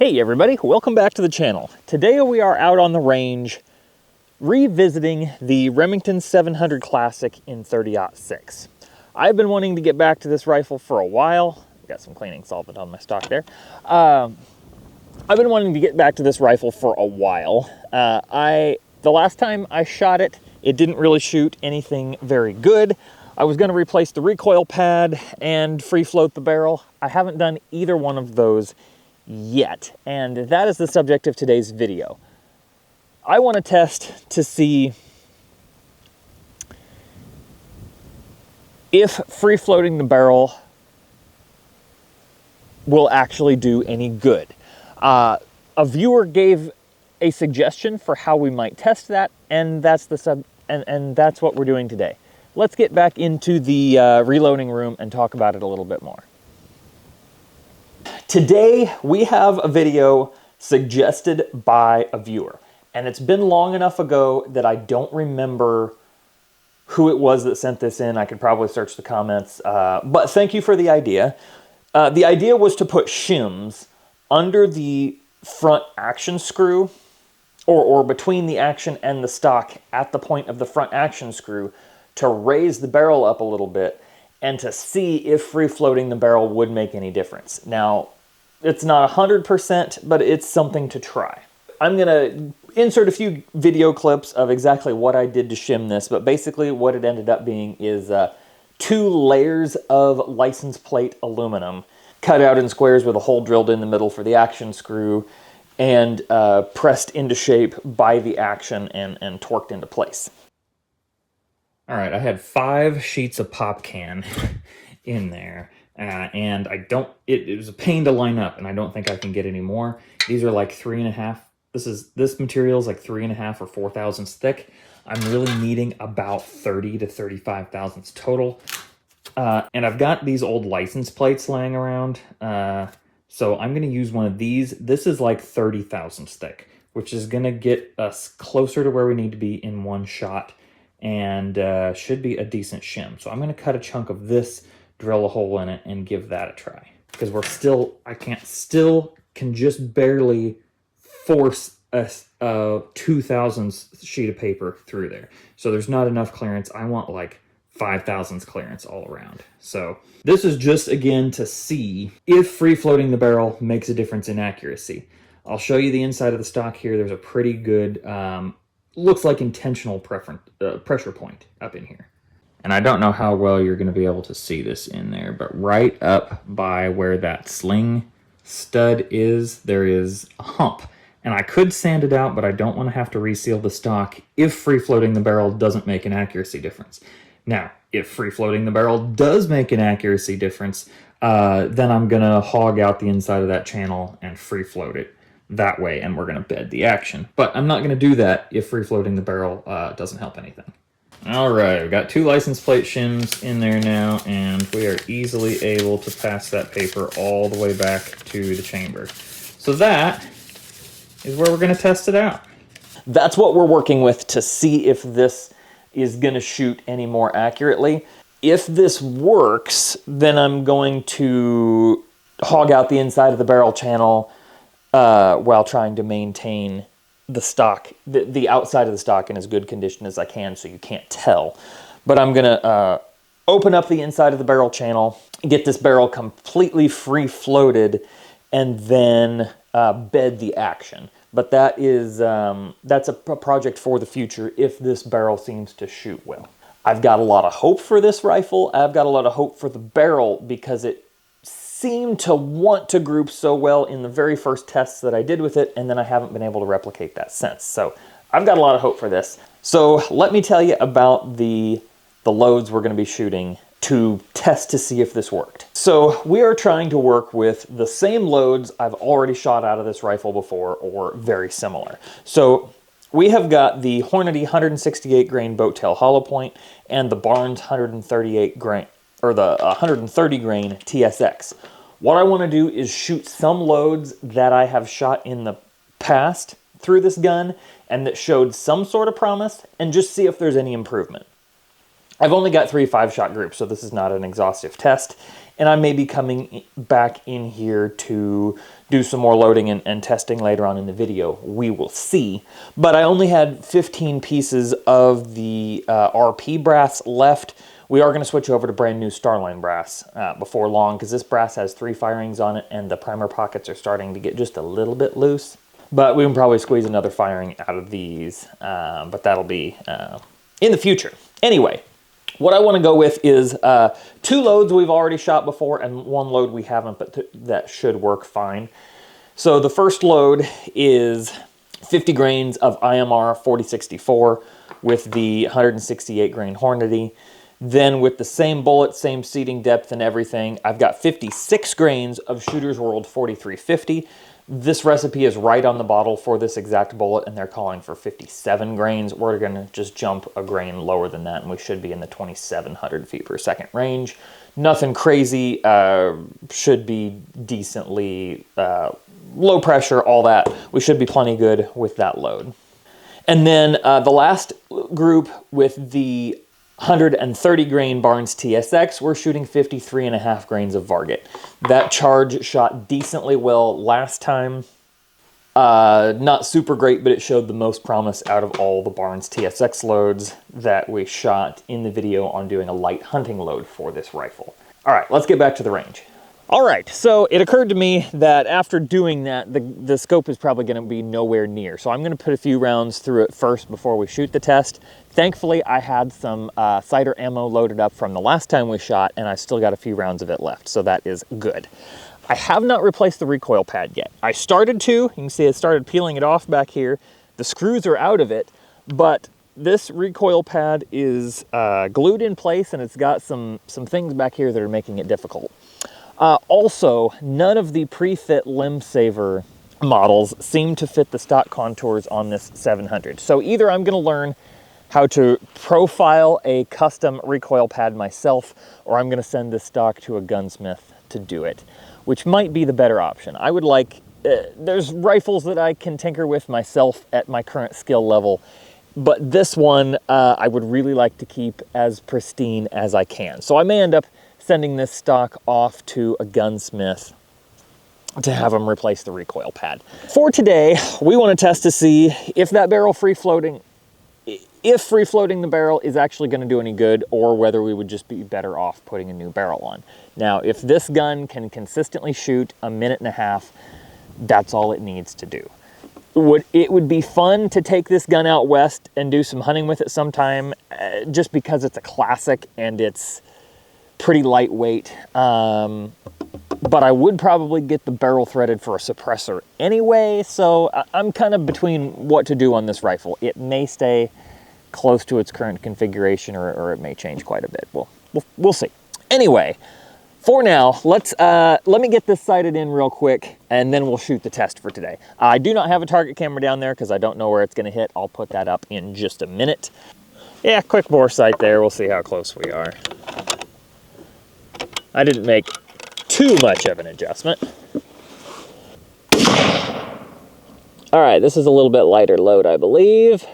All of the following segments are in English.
Hey everybody, welcome back to the channel. Today we are out on the range revisiting the Remington 700 Classic in 30-06. I've been wanting to get back to this rifle for a while. Got some cleaning solvent on my stock there. I've been wanting to get back to this rifle for a while. The last time I shot it, it didn't really shoot anything very good. I was going to replace the recoil pad and free float the barrel. I haven't done either one of those yet, and that is the subject of today's video. I want to test to see if free floating the barrel will actually do any good. A viewer gave a suggestion for how we might test that, and that's that's what we're doing today. Let's get back into the reloading room and talk about it a little bit more. Today, we have a video suggested by a viewer, and it's been long enough ago that I don't remember who it was that sent this in. I could probably search the comments, but thank you for the idea. The idea was to put shims under the front action screw, or between the action and the stock at the point of the front action screw, to raise the barrel up a little bit and to see if free floating the barrel would make any difference. Now, it's not 100%, but it's something to try. I'm gonna insert a few video clips of exactly what I did to shim this, but basically what it ended up being is 2 layers of license plate aluminum cut out in squares with a hole drilled in the middle for the action screw and pressed into shape by the action and torqued into place. All right, I had 5 sheets of pop can in there, and it was a pain to line up, and I don't think I can get any more. These are like 3.5. This material is like 3.5 or 4 thousandths thick. I'm really needing about 30 to 35 thousandths total. And I've got these old license plates laying around, so I'm going to use one of these. This is like 30 thousandths thick, which is going to get us closer to where we need to be in one shot, and should be a decent shim. So I'm going to cut a chunk of this, drill a hole in it, and give that a try. Because I can just barely force a 2 thousandths sheet of paper through there. So there's not enough clearance. I want like 5 thousandths clearance all around. So this is just, again, to see if free floating the barrel makes a difference in accuracy. I'll show you the inside of the stock here. There's a pretty good, looks like intentional pressure point up in here. And I don't know how well you're going to be able to see this in there, but right up by where that sling stud is, there is a hump. And I could sand it out, but I don't want to have to reseal the stock if free floating the barrel doesn't make an accuracy difference. Now, if free floating the barrel does make an accuracy difference, then I'm going to hog out the inside of that channel and free float it that way, and we're going to bed the action. But I'm not going to do that if free floating the barrel doesn't help anything. All right, we've got 2 license plate shims in there now, and we are easily able to pass that paper all the way back to the chamber. So that is where we're going to test it out. That's what we're working with to see if this is going to shoot any more accurately. If this works, then I'm going to hog out the inside of the barrel channel while trying to maintain the stock, the outside of the stock, in as good condition as I can so you can't tell. But I'm going to open up the inside of the barrel channel, get this barrel completely free floated, and then bed the action. But that is that's a project for the future if this barrel seems to shoot well. I've got a lot of hope for this rifle. I've got a lot of hope for the barrel because it seemed to want to group so well in the very first tests that I did with it, and then I haven't been able to replicate that since. So I've got a lot of hope for this. So let me tell you about the loads we're going to be shooting to test to see if this worked. So we are trying to work with the same loads I've already shot out of this rifle before, or very similar. So we have got the Hornady 168 grain boat tail hollow point and the Barnes 138 grain, or the 130 grain TSX. What I want to do is shoot some loads that I have shot in the past through this gun and that showed some sort of promise, and just see if there's any improvement. I've only got 3 5-shot groups, so this is not an exhaustive test. And I may be coming back in here to do some more loading and testing later on in the video. We will see. But I only had 15 pieces of the RP brass left. We are going to switch over to brand new Starline brass before long, because this brass has 3 firings on it and the primer pockets are starting to get just a little bit loose. But we can probably squeeze another firing out of these, but that'll be in the future. Anyway, what I want to go with is 2 loads we've already shot before and 1 load we haven't, but that should work fine. So the first load is 50 grains of IMR 4064 with the 168 grain Hornady. Then with the same bullet, same seating depth and everything, I've got 56 grains of Shooter's World 4350. This recipe is right on the bottle for this exact bullet, and they're calling for 57 grains. We're going to just jump a grain lower than that, and we should be in the 2,700 feet per second range. Nothing crazy, should be decently low pressure, all that. We should be plenty good with that load. And then the last group with the 130 grain Barnes TSX, we're shooting 53.5 grains of Varget. That charge shot decently well last time. Not super great, but it showed the most promise out of all the Barnes TSX loads that we shot in the video on doing a light hunting load for this rifle. All right, let's get back to the range. All right, so it occurred to me that after doing that, the scope is probably going to be nowhere near. So I'm going to put a few rounds through it first before we shoot the test. Thankfully, I had some cider ammo loaded up from the last time we shot, and I still got a few rounds of it left, so that is good. I have not replaced the recoil pad yet. I started to. You can see I started peeling it off back here. The screws are out of it, but this recoil pad is glued in place, and it's got some things back here that are making it difficult. Also, none of the pre-fit limb saver models seem to fit the stock contours on this 700. So either I'm going to learn how to profile a custom recoil pad myself, or I'm going to send this stock to a gunsmith to do it, which might be the better option. I would like, there's rifles that I can tinker with myself at my current skill level, but this one I would really like to keep as pristine as I can. So I may end up sending this stock off to a gunsmith to have them replace the recoil pad. For today, we want to test to see if that barrel free floating the barrel is actually going to do any good, or whether we would just be better off putting a new barrel on. Now, if this gun can consistently shoot 1.5 minutes, that's all it needs to do. It would be fun to take this gun out west and do some hunting with it sometime, just because it's a classic and it's pretty lightweight, but I would probably get the barrel threaded for a suppressor anyway, so I'm kind of between what to do on this rifle. It may stay close to its current configuration, or it may change quite a bit. We'll see. Anyway, for now, let me get this sighted in real quick, and then we'll shoot the test for today. I do not have a target camera down there because I don't know where it's going to hit. I'll put that up in just a minute. Yeah, quick bore sight there. We'll see how close we are. I didn't make too much of an adjustment. All right, this is a little bit lighter load, I believe.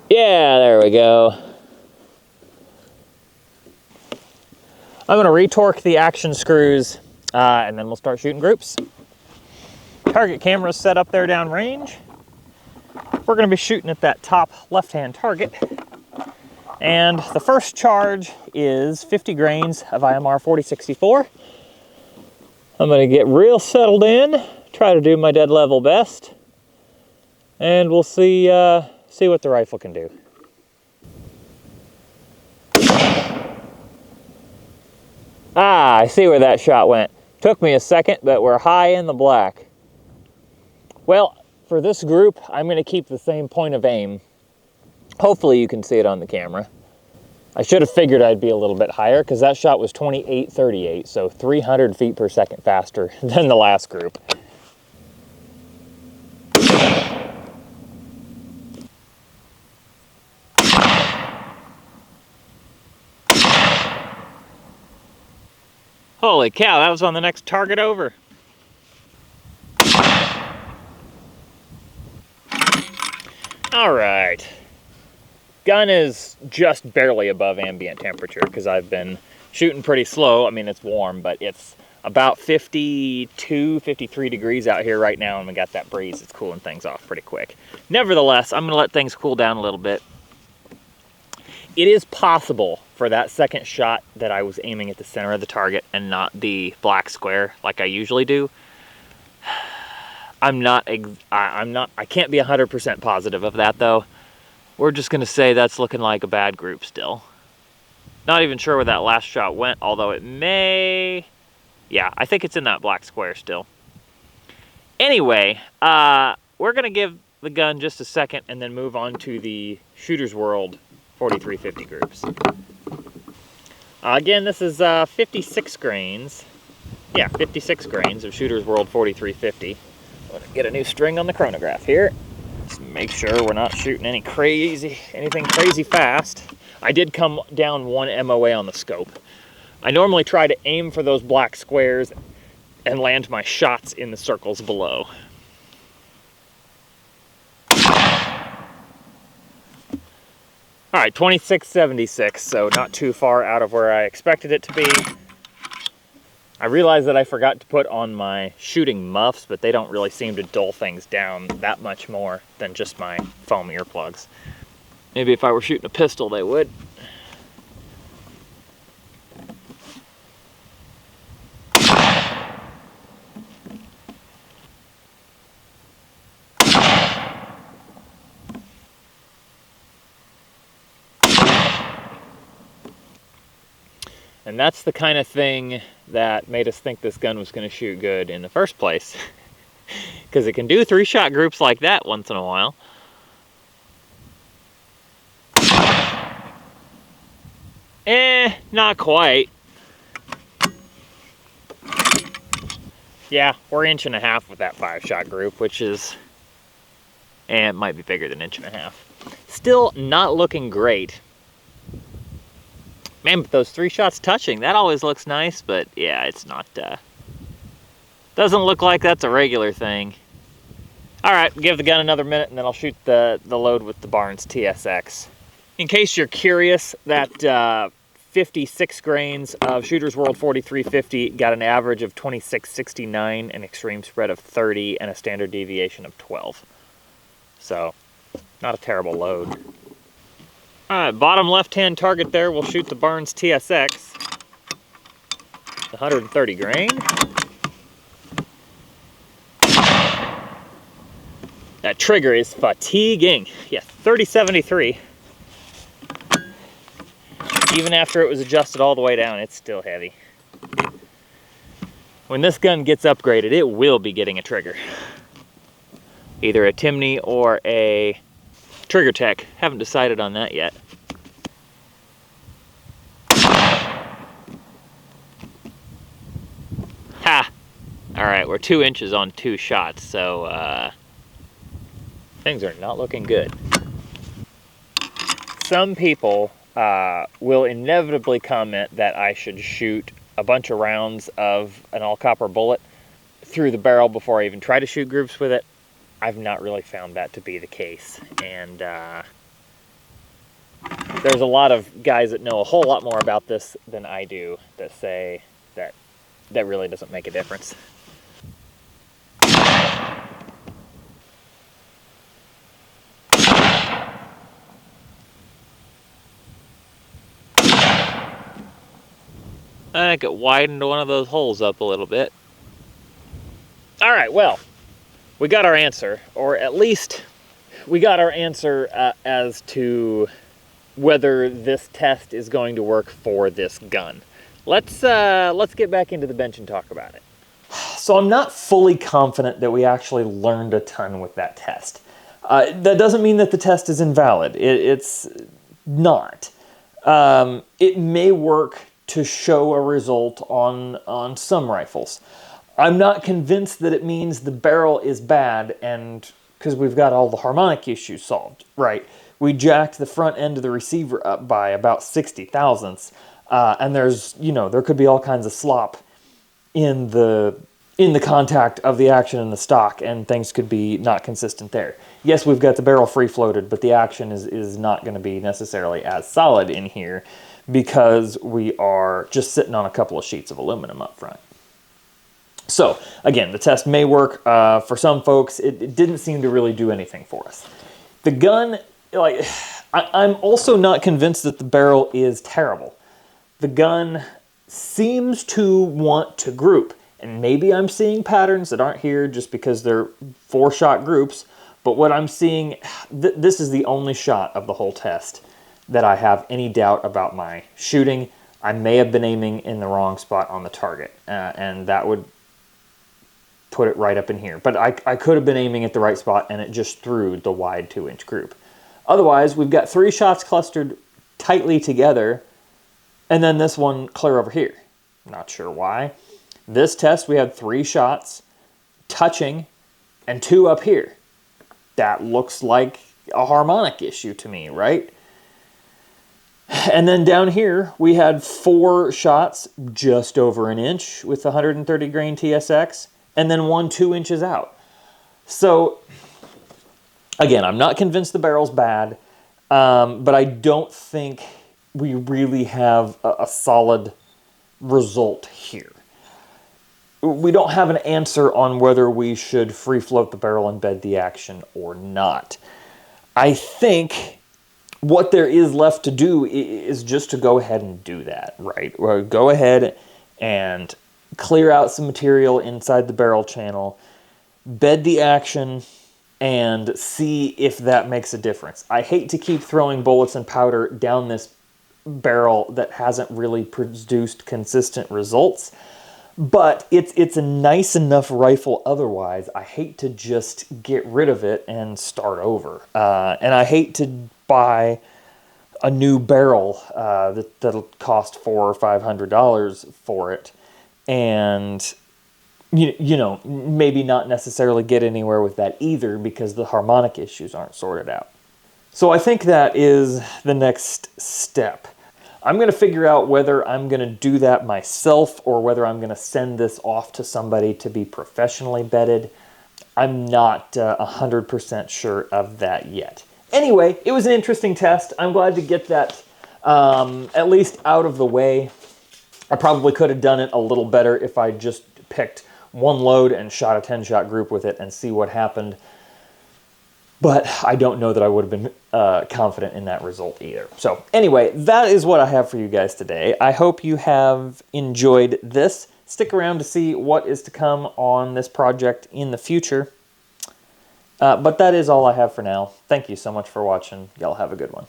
Yeah, there we go. I'm going to retorque the action screws, and then we'll start shooting groups. Target camera's set up there downrange. We're going to be shooting at that top left-hand target. And the first charge is 50 grains of IMR 4064. I'm going to get real settled in, try to do my dead level best, and we'll see what the rifle can do. Ah, I see where that shot went. Took me a second, but we're high in the black. Well, for this group, I'm going to keep the same point of aim. Hopefully you can see it on the camera. I should have figured I'd be a little bit higher, because that shot was 2838, so 300 feet per second faster than the last group. Holy cow, that was on the next target over. All right. Gun is just barely above ambient temperature because I've been shooting pretty slow. I mean, it's warm, but it's about 52, 53 degrees out here right now, and we got that breeze. It's cooling things off pretty quick. Nevertheless, I'm going to let things cool down a little bit. It is possible for that second shot that I was aiming at the center of the target and not the black square like I usually do. I can't be 100% positive of that though. We're just gonna say that's looking like a bad group still. Not even sure where that last shot went, although it may, yeah, I think it's in that black square still. Anyway, we're gonna give the gun just a second and then move on to the Shooter's World 4350 groups. Again, this is 56 grains. Yeah, 56 grains of Shooter's World 4350. I'm gonna get a new string on the chronograph here. Just make sure we're not shooting anything crazy fast. I did come down 1 MOA on the scope. I normally try to aim for those black squares and land my shots in the circles below. All right, 2676, so not too far out of where I expected it to be. I realized that I forgot to put on my shooting muffs, but they don't really seem to dull things down that much more than just my foam earplugs. Maybe if I were shooting a pistol, they would. And that's the kind of thing that made us think this gun was going to shoot good in the first place. Because it can do 3-shot groups like that once in a while. Not quite. Yeah, we're 1.5 inches with that 5-shot group, which is, it might be bigger than 1.5 inches. Still not looking great. Man, but those 3 shots touching, that always looks nice, but yeah, it's not, doesn't look like that's a regular thing. All right, give the gun another minute and then I'll shoot the load with the Barnes TSX. In case you're curious, that 56 grains of Shooter's World 4350 got an average of 2669, an extreme spread of 30, and a standard deviation of 12. So, not a terrible load. All right, bottom left-hand target there, we'll shoot the Barnes TSX. 130 grain. That trigger is fatiguing. Yeah, 3073. Even after it was adjusted all the way down, it's still heavy. When this gun gets upgraded, it will be getting a trigger. Either a Timney or a Trigger Tech. Haven't decided on that yet. Ha! Alright, we're 2 inches on 2 shots, so things are not looking good. Some people will inevitably comment that I should shoot a bunch of rounds of an all-copper bullet through the barrel before I even try to shoot groups with it. I've not really found that to be the case, and there's a lot of guys that know a whole lot more about this than I do that say that that really doesn't make a difference. I think it widened one of those holes up a little bit. All right, well, we got our answer, or at least we got our answer as to whether this test is going to work for this gun. Let's get back into the bench and talk about it. So I'm not fully confident that we actually learned a ton with that test. That doesn't mean that the test is invalid. It's not. It may work to show a result on some rifles. I'm not convinced that it means the barrel is bad, and because we've got all the harmonic issues solved, right? We jacked the front end of the receiver up by about 60 thousandths, and there's, there could be all kinds of slop in the contact of the action and the stock, and things could be not consistent there. Yes, we've got the barrel free floated, but the action is not going to be necessarily as solid in here because we are just sitting on a couple of sheets of aluminum up front. So again, the test may work for some folks. It didn't seem to really do anything for us. The gun, like, I'm also not convinced that the barrel is terrible. The gun seems to want to group, and maybe I'm seeing patterns that aren't here just because they're 4-shot groups, but what I'm seeing, this is the only shot of the whole test that I have any doubt about my shooting. I may have been aiming in the wrong spot on the target, and that would put it right up in here. But I could have been aiming at the right spot, and it just threw the wide 2-inch group. Otherwise, we've got 3 shots clustered tightly together, and then this one clear over here. Not sure why. This test, we had 3 shots touching and 2 up here. That looks like a harmonic issue to me, right? And then down here, we had 4 shots just over an inch with the 130 grain TSX, and then 1 2 inches out. So, again, I'm not convinced the barrel's bad, but I don't think we really have a solid result here. We don't have an answer on whether we should free float the barrel and bed the action or not. I think what there is left to do is just to go ahead and do that, right? Or go ahead and clear out some material inside the barrel channel, bed the action, and see if that makes a difference. I hate to keep throwing bullets and powder down this barrel that hasn't really produced consistent results, but it's a nice enough rifle otherwise. I hate to just get rid of it and start over. And I hate to buy a new barrel that'll cost $400 or $500 for it, and you know, maybe not necessarily get anywhere with that either because the harmonic issues aren't sorted out. So I think that is the next step. I'm going to figure out whether I'm going to do that myself or whether I'm going to send this off to somebody to be professionally bedded. I'm not 100% sure of that yet. Anyway, it was an interesting test. I'm glad to get that at least out of the way. I probably could have done it a little better if I just picked one load and shot a 10-shot group with it and see what happened. But I don't know that I would have been confident in that result either. So anyway, that is what I have for you guys today. I hope you have enjoyed this. Stick around to see what is to come on this project in the future. But that is all I have for now. Thank you so much for watching. Y'all have a good one.